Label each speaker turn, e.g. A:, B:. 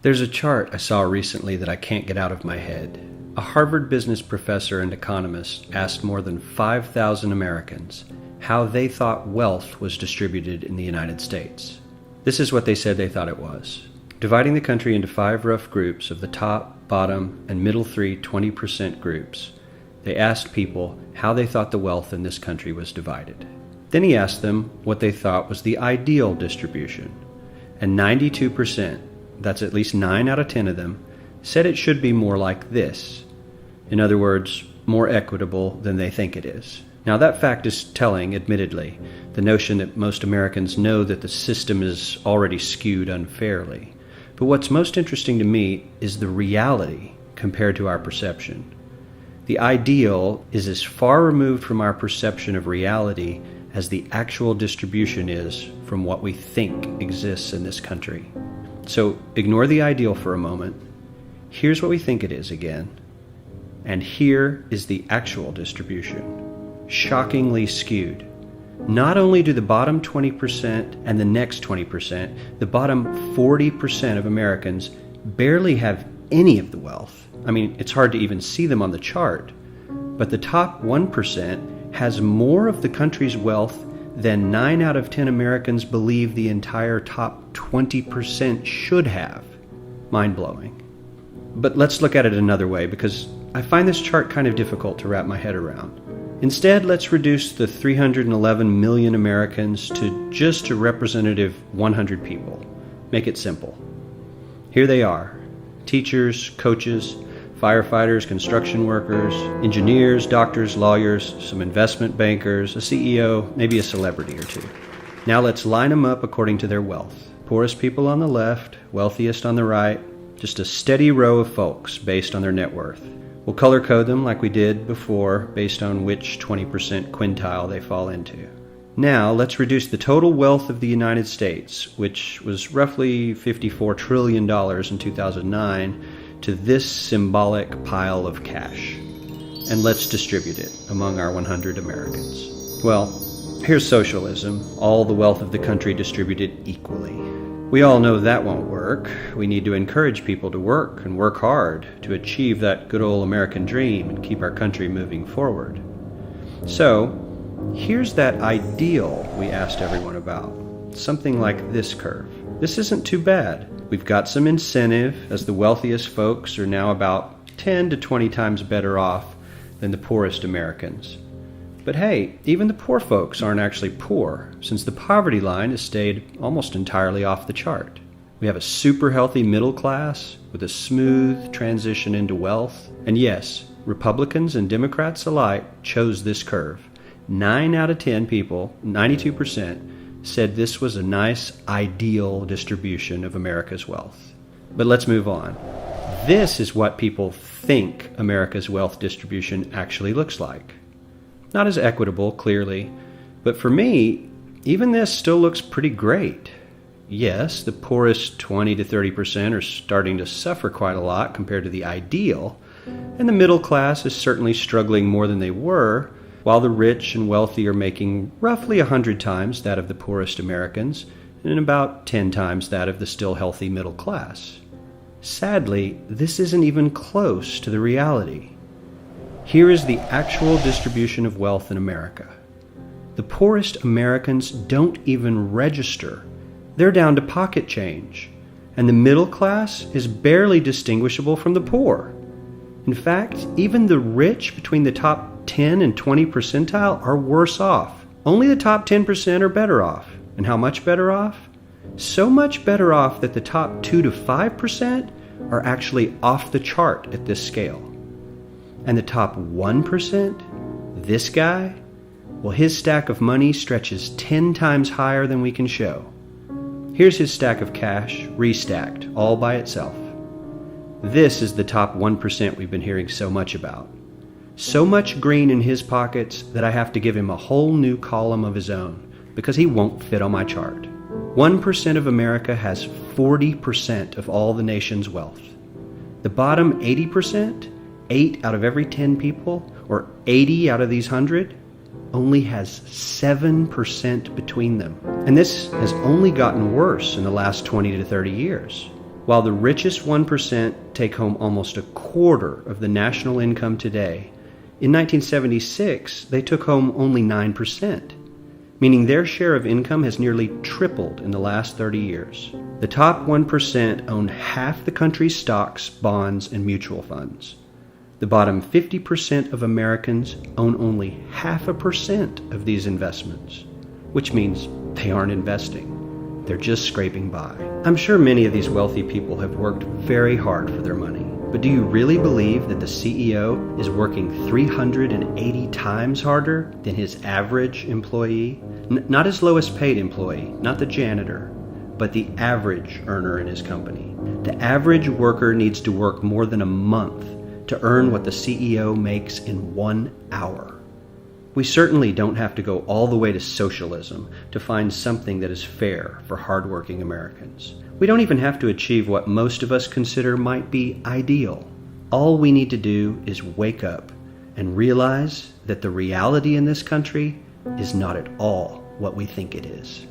A: There's a chart I saw recently that I can't get out of my head. A Harvard business professor and economist asked more than 5,000 Americans how they thought wealth was distributed in the United States. This is what they said they thought it was. Dividing the country into 5 rough groups of the top, bottom, and middle 3 20% groups, they asked people how they thought the wealth in this country was divided. Then he asked them what they thought was the ideal distribution. And 92%, that's at least 9 out of 10 of them, said it should be more like this. In other words, more equitable than they think it is. Now that fact is telling, admittedly, the notion that most Americans know that the system is already skewed unfairly. But what's most interesting to me is the reality compared to our perception. The ideal is as far removed from our perception of reality as the actual distribution is from what we think exists in this country. So ignore the ideal for a moment. Here's what we think it is again. And here is the actual distribution. Shockingly skewed. Not only do the bottom 20% and the next 20%, the bottom 40% of Americans barely have any of the wealth. I mean, it's hard to even see them on the chart. But the top 1% has more of the country's wealth than 9 out of 10 Americans believe the entire top 20% should have. Mind-blowing. But let's look at it another way, because I find this chart kind of difficult to wrap my head around. Instead, let's reduce the 311 million Americans to just a representative 100 people. Make it simple. Here they are: teachers, coaches, firefighters, construction workers, engineers, doctors, lawyers, some investment bankers, a CEO, maybe a celebrity or two. Now let's line them up according to their wealth. Poorest people on the left, wealthiest on the right, just a steady row of folks based on their net worth. We'll color code them like we did before based on which 20% quintile they fall into. Now let's reduce the total wealth of the United States, which was roughly $54 trillion in 2009, to this symbolic pile of cash. And let's distribute it among our 100 Americans. Well, here's socialism, all the wealth of the country distributed equally. We all know that won't work. We need to encourage people to work and work hard to achieve that good old American dream and keep our country moving forward. So, here's that ideal we asked everyone about. Something like this curve. This isn't too bad. We've got some incentive, as the wealthiest folks are now about 10 to 20 times better off than the poorest Americans. But hey, even the poor folks aren't actually poor, since the poverty line has stayed almost entirely off the chart. We have a super healthy middle class with a smooth transition into wealth. And yes, Republicans and Democrats alike chose this curve. 9 out of 10 people, 92%, said this was a nice, ideal distribution of America's wealth. But let's move on. This is what people think America's wealth distribution actually looks like. Not as equitable, clearly, but for me, even this still looks pretty great. Yes, the poorest 20 to 30% are starting to suffer quite a lot compared to the ideal, and the middle class is certainly struggling more than they were, while the rich and wealthy are making roughly 100 times that of the poorest Americans, and about 10 times that of the still healthy middle class. Sadly, this isn't even close to the reality. Here is the actual distribution of wealth in America. The poorest Americans don't even register. They're down to pocket change, and the middle class is barely distinguishable from the poor. In fact, even the rich between the top 10 and 20 percentile are worse off. Only the top 10% are better off. And how much better off? So much better off that the top 2 to 5% are actually off the chart at this scale. And the top 1%, this guy, well, his stack of money stretches 10 times higher than we can show. Here's his stack of cash, restacked, all by itself. This is the top 1% we've been hearing so much about. So much green in his pockets that I have to give him a whole new column of his own, because he won't fit on my chart. 1% of America has 40% of all the nation's wealth. The bottom 80%, 8 out of every 10 people, or 80 out of these 100, only has 7% between them. And this has only gotten worse in the last 20 to 30 years. While the richest 1% take home almost a quarter of the national income today, in 1976 they took home only 9%, meaning their share of income has nearly tripled in the last 30 years. The top 1% own half the country's stocks, bonds, and mutual funds. The bottom 50% of Americans own only 0.5% of these investments, which means they aren't investing. They're just scraping by. I'm sure many of these wealthy people have worked very hard for their money, but do you really believe that the CEO is working 380 times harder than his average employee? Not his lowest paid employee, not the janitor, but the average earner in his company. The average worker needs to work more than a month to earn what the CEO makes in 1 hour. We certainly don't have to go all the way to socialism to find something that is fair for hardworking Americans. We don't even have to achieve what most of us consider might be ideal. All we need to do is wake up and realize that the reality in this country is not at all what we think it is.